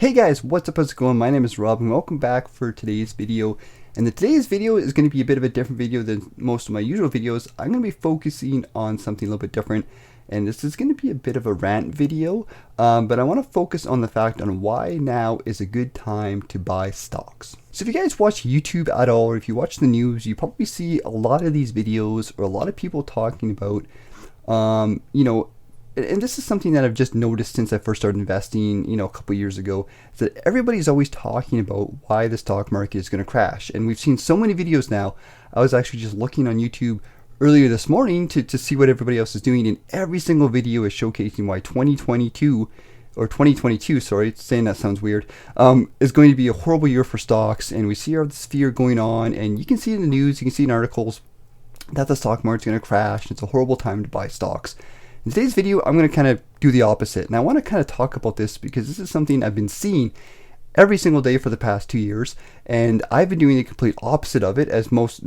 Hey guys, what's up, how's it going? My name is Rob and welcome back for today's video. And today's video is going to be a bit of a different video than most of my usual videos. I'm going to be focusing on something a little bit different. And this is going to be a bit of a rant video, but I want to focus on the fact on why now is a good time to buy stocks. So if you guys watch YouTube at all, or if you watch the news, you probably see a lot of these videos or a lot of people talking about, and this is something that I've just noticed since I first started investing, a couple years ago, is that everybody's always talking about why the stock market is going to crash. And we've seen so many videos now. I was actually just looking on YouTube earlier this morning to see what everybody else is doing, and every single video is showcasing why 2022, sorry, saying that sounds weird, is going to be a horrible year for stocks. And we see all this fear going on, and you can see in the news, you can see in articles that the stock market's going to crash. It's a horrible time to buy stocks. In today's video, I'm going to kind of do the opposite, and I want to kind of talk about this because this is something I've been seeing every single day for the past 2 years, and I've been doing the complete opposite of it, as most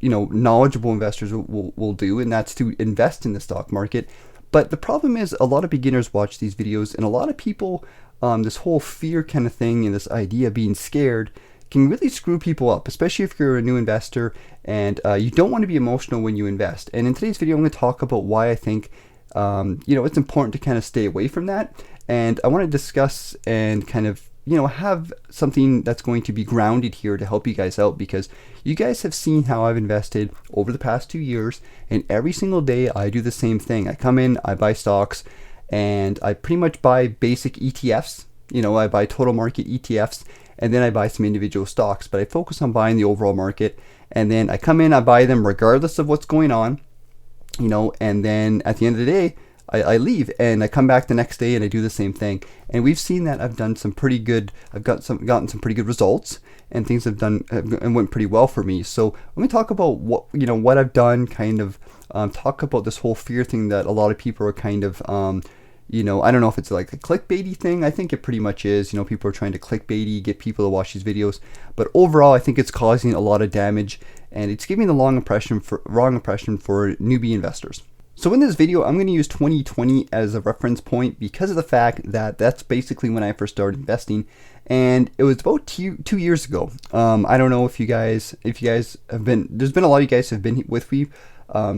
knowledgeable investors will do, and that's to invest in the stock market. But the problem is, a lot of beginners watch these videos, and a lot of people, this whole fear kind of thing and this idea of being scared can really screw people up, especially if you're a new investor and you don't want to be emotional when you invest. And in today's video, I'm going to talk about why I think it's important to kind of stay away from that. And I want to discuss and kind of, have something that's going to be grounded here to help you guys out, because you guys have seen how I've invested over the past 2 years, and every single day I do the same thing. I come in, I buy stocks, and I pretty much buy basic ETFs. I buy total market ETFs, and then I buy some individual stocks, but I focus on buying the overall market. And then I come in, I buy them regardless of what's going on, and then at the end of the day, I leave and I come back the next day and I do the same thing. And we've seen that I've gotten some pretty good results, and things have done and went pretty well for me. So let me talk about what I've done, kind of talk about this whole fear thing that a lot of people are kind of, I don't know if it's like a clickbaity thing. I think it pretty much is. People are trying to clickbaity, get people to watch these videos. But overall, I think it's causing a lot of damage, and it's giving the wrong impression for newbie investors. So in this video, I'm going to use 2020 as a reference point because of the fact that that's basically when I first started investing, and it was about 2 years ago. I don't know if you guys have been. There's been a lot of you guys who have been with me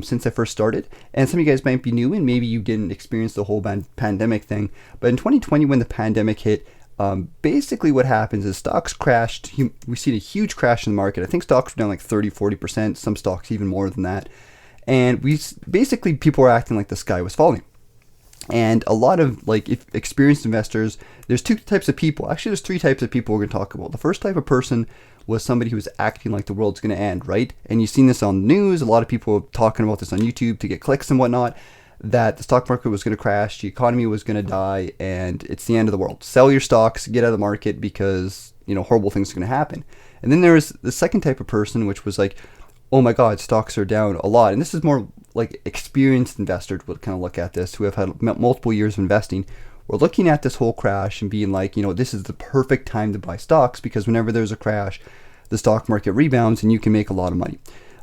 since I first started, and some of you guys might be new and maybe you didn't experience the whole pandemic thing. But in 2020, when the pandemic hit, basically what happens is stocks crashed. We've seen a huge crash in the market. I think stocks were down like 30-40%, some stocks even more than that. And people were acting like the sky was falling. And a lot of experienced investors, there's two types of people. Actually, there's three types of people we're going to talk about. The first type of person was somebody who was acting like the world's going to end, right? And you've seen this on the news. A lot of people are talking about this on YouTube to get clicks and whatnot, that the stock market was going to crash, the economy was going to die, and it's the end of the world. Sell your stocks, get out of the market because, horrible things are going to happen. And then there's the second type of person, which was like, oh my God, stocks are down a lot. And this is more like experienced investors would kind of look at this, who have had multiple years of investing. We're looking at this whole crash and being like, this is the perfect time to buy stocks, because whenever there's a crash, the stock market rebounds and you can make a lot of money.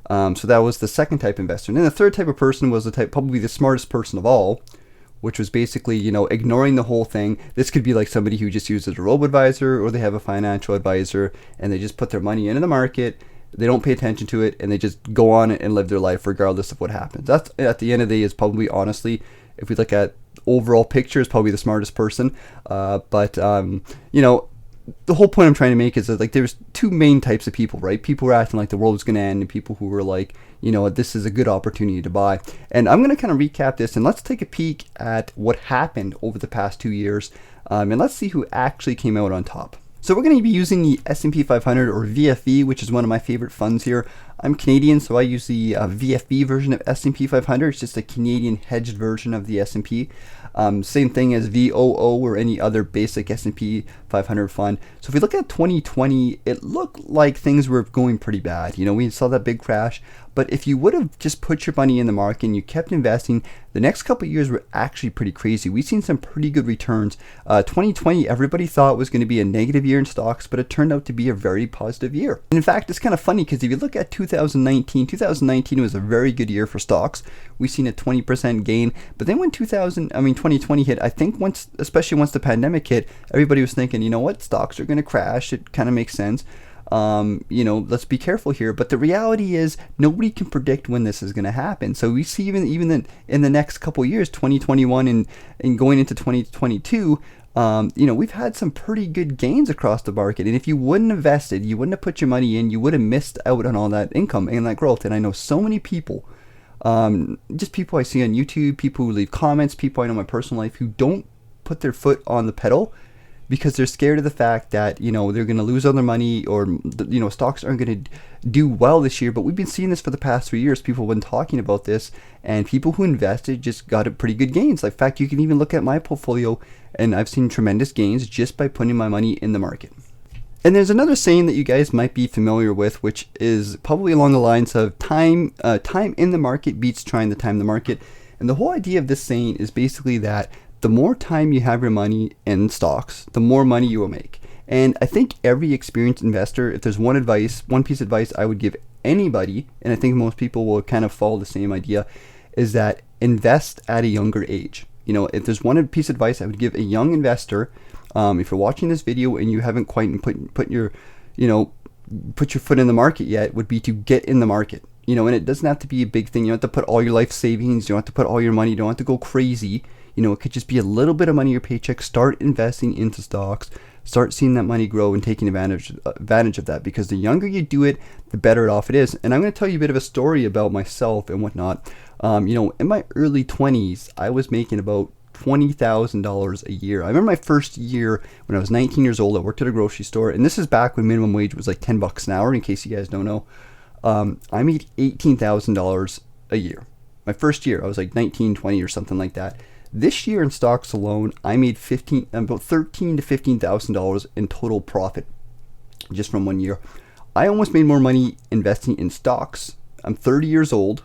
So that was the second type of investor. And then the third type of person was probably the smartest person of all, which was basically, ignoring the whole thing. This could be like somebody who just uses a robo-advisor, or they have a financial advisor and they just put their money into the market. They don't pay attention to it, and they just go on and live their life regardless of what happens. That's, at the end of the day, is probably, honestly, if we look at overall picture, is probably the smartest person. The whole point I'm trying to make is that there's two main types of people, right? People who are acting like the world is going to end, and people who were like, this is a good opportunity to buy. And I'm going to kind of recap this, and let's take a peek at what happened over the past 2 years, and let's see who actually came out on top. So we're going to be using the S&P 500, or VFE, which is one of my favorite funds here. I'm Canadian, so I use the VFB version of S&P 500. It's just a Canadian hedged version of the S&P. Same thing as VOO or any other basic S&P 500 fund. So if we look at 2020, it looked like things were going pretty bad. We saw that big crash, But if you would have just put your money in the market and you kept investing, the next couple of years were actually pretty crazy. We've seen some pretty good returns. 2020, everybody thought was going to be a negative year in stocks, but it turned out to be a very positive year. And in fact, it's kind of funny because if you look at 2019 was a very good year for stocks. We've seen a 20% gain. But then when 2020 hit, I think especially once the pandemic hit, everybody was thinking, you know what, stocks are going to crash. It kind of makes sense. Let's be careful here. But the reality is nobody can predict when this is going to happen. So we see even in the next couple of years, 2021 and going into 2022, we've had some pretty good gains across the market. And if you wouldn't have invested, you wouldn't have put your money in, you would have missed out on all that income and that growth. And I know so many people, just people I see on YouTube, people who leave comments, people I know in my personal life who don't put their foot on the pedal because they're scared of the fact that, they're going to lose all their money or, stocks aren't going to do well this year. But we've been seeing this for the past 3 years. People have been talking about this, and people who invested just got pretty good gains. In fact, you can even look at my portfolio, and I've seen tremendous gains just by putting my money in the market. And there's another saying that you guys might be familiar with, which is probably along the lines of time in the market beats trying to time the market. And the whole idea of this saying is basically that the more time you have your money in stocks, the more money you will make. And I think every experienced investor, if there's one piece of advice I would give anybody, and I think most people will kind of follow the same idea, is that invest at a younger age. If there's one piece of advice I would give a young investor, if you're watching this video and you haven't quite put your foot in the market yet, would be to get in the market. And it doesn't have to be a big thing. You don't have to put all your life savings. You don't have to put all your money. You don't have to go crazy. It could just be a little bit of money in your paycheck. Start investing into stocks. Start seeing that money grow and taking advantage of that, because the younger you do it, the better off it is. And I'm going to tell you a bit of a story about myself and whatnot. In my early 20s, I was making about $20,000 a year. I remember my first year when I was 19 years old. I worked at a grocery store, and this is back when minimum wage was like $10 an hour, in case you guys don't know. I made $18,000 a year. My first year, I was like 19, 20 or something like that. This year in stocks alone, I made about $13,000 to $15,000 in total profit just from 1 year. I almost made more money investing in stocks. I'm 30 years old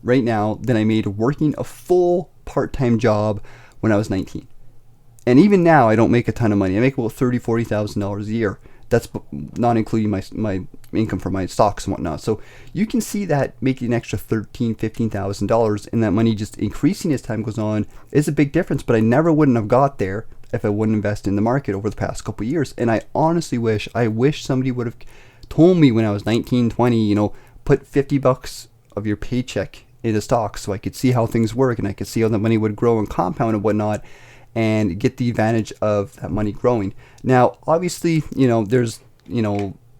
right now than I made working a full part-time job when I was 19. And even now, I don't make a ton of money. I make about $30,000, $40,000 a year. That's not including my income from my stocks and whatnot. So you can see that making an extra $13,000, $15,000 and that money just increasing as time goes on is a big difference. But I never wouldn't have got there if I wouldn't invest in the market over the past couple of years. And I honestly wish somebody would have told me when I was 19, 20, put $50 of your paycheck into stocks so I could see how things work and I could see how the money would grow and compound and whatnot, and get the advantage of that money growing. Now, obviously, there's,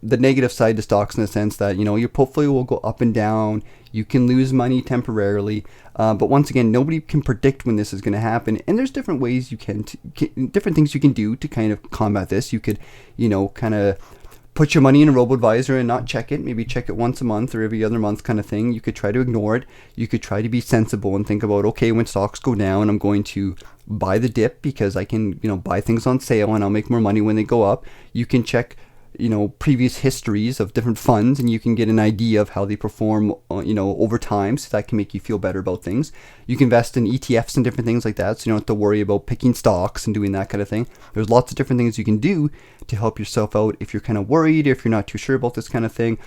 the negative side to stocks in the sense that, your portfolio will go up and down. You can lose money temporarily. But once again, nobody can predict when this is going to happen. And there's different ways different things you can do to kind of combat this. You could, kind of put your money in a robo-advisor and not check it. Maybe check it once a month or every other month kind of thing. You could try to ignore it. You could try to be sensible and think about, okay, when stocks go down, I'm going to buy the dip because I can, buy things on sale and I'll make more money when they go up. You can check, previous histories of different funds and you can get an idea of how they perform, over time. So that can make you feel better about things. You can invest in ETFs and different things like that. So you don't have to worry about picking stocks and doing that kind of thing. There's lots of different things you can do to help yourself out if you're kind of worried, if you're not too sure about this kind of thing.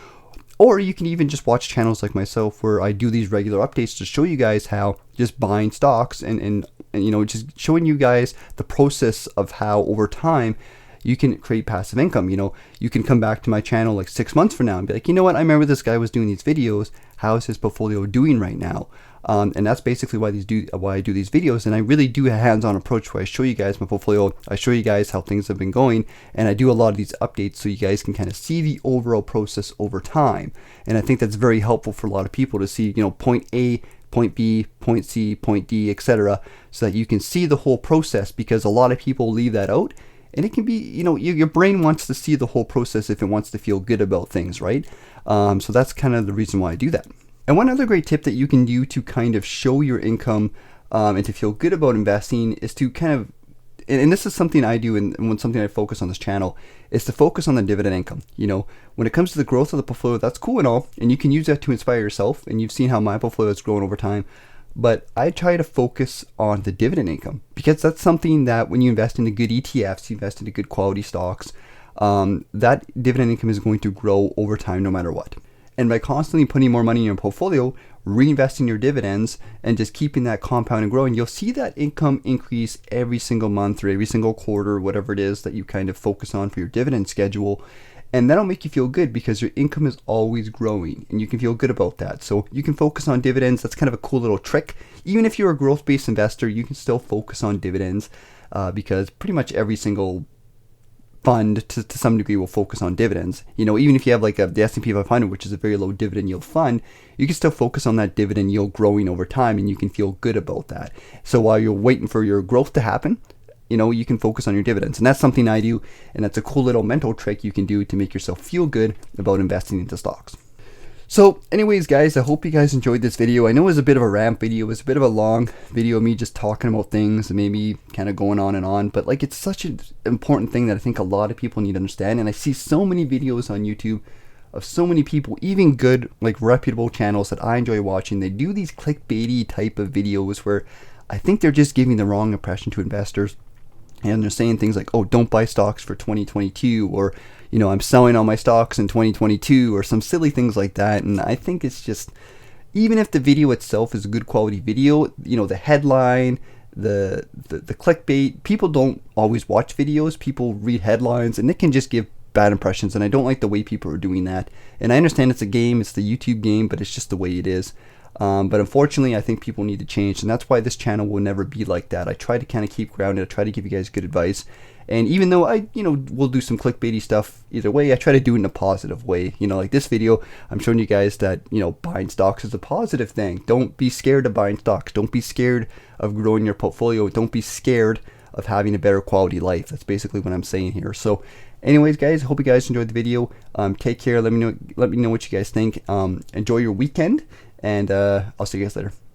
Or you can even just watch channels like myself where I do these regular updates to show you guys how just buying stocks and just showing you guys the process of how over time you can create passive income. You can come back to my channel like 6 months from now and be like, I remember this guy was doing these videos. How is his portfolio doing right now? And that's basically why I do these videos. And I really do a hands-on approach where I show you guys my portfolio. I show you guys how things have been going. And I do a lot of these updates so you guys can kind of see the overall process over time. And I think that's very helpful for a lot of people to see, point A, point B, point C, point D, etc. so that you can see the whole process, because a lot of people leave that out. And it can be, your brain wants to see the whole process if it wants to feel good about things, right? So that's kind of the reason why I do that. And one other great tip that you can do to kind of show your income and to feel good about investing is to kind of and this is something I do, and something I focus on this channel, is to focus on the dividend income. You know, when it comes to the growth of the portfolio, that's cool and all, and you can use that to inspire yourself, and you've seen how my portfolio has grown over time. But I try to focus on the dividend income, because that's something that when you invest into good ETFs, you invest into good quality stocks, that dividend income is going to grow over time no matter what. And by constantly putting more money in your portfolio, reinvesting your dividends, and just keeping that compound and growing, you'll see that income increase every single month or every single quarter, whatever it is that you kind of focus on for your dividend schedule. And that'll make you feel good, because your income is always growing and you can feel good about that. So you can focus on dividends. That's kind of a cool little trick. Even if you're a growth-based investor, you can still focus on dividends, because pretty much every single fund to some degree will focus on dividends. You know, even if you have like the S&P 500, which is a very low dividend yield fund, you can still focus on that dividend yield growing over time, and you can feel good about that. So while you're waiting for your growth to happen, you know, you can focus on your dividends. And that's something I do, and that's a cool little mental trick you can do to make yourself feel good about investing into stocks. So anyways, guys, I hope you guys enjoyed this video. I know it was a bit of a rant video. It was a bit of a long video of me just talking about things and maybe kind of going on, but like, it's such an important thing that I think a lot of people need to understand. And I see so many videos on YouTube of so many people, even good, like reputable channels that I enjoy watching. They do these clickbaity type of videos where I think they're just giving the wrong impression to investors. And they're saying things like, oh, don't buy stocks for 2022, or, you know, I'm selling all my stocks in 2022, or some silly things like that. And I think it's just, even if the video itself is a good quality video, you know, the headline, the clickbait, people don't always watch videos. People read headlines, and it can just give bad impressions. And I don't like the way people are doing that. And I understand it's a game, it's the YouTube game, but it's just the way it is. But unfortunately, I think people need to change, and that's why this channel will never be like that. I try to kind of keep grounded. I try to give you guys good advice. And even though I, you know, will do some clickbaity stuff either way, I try to do it in a positive way. You know, like this video, I'm showing you guys that, you know, buying stocks is a positive thing. Don't be scared of buying stocks. Don't be scared of growing your portfolio. Don't be scared of having a better quality life. That's basically what I'm saying here. So anyways, guys, I hope you guys enjoyed the video. Take care. Let me know what you guys think. Enjoy your weekend. And I'll see you guys later.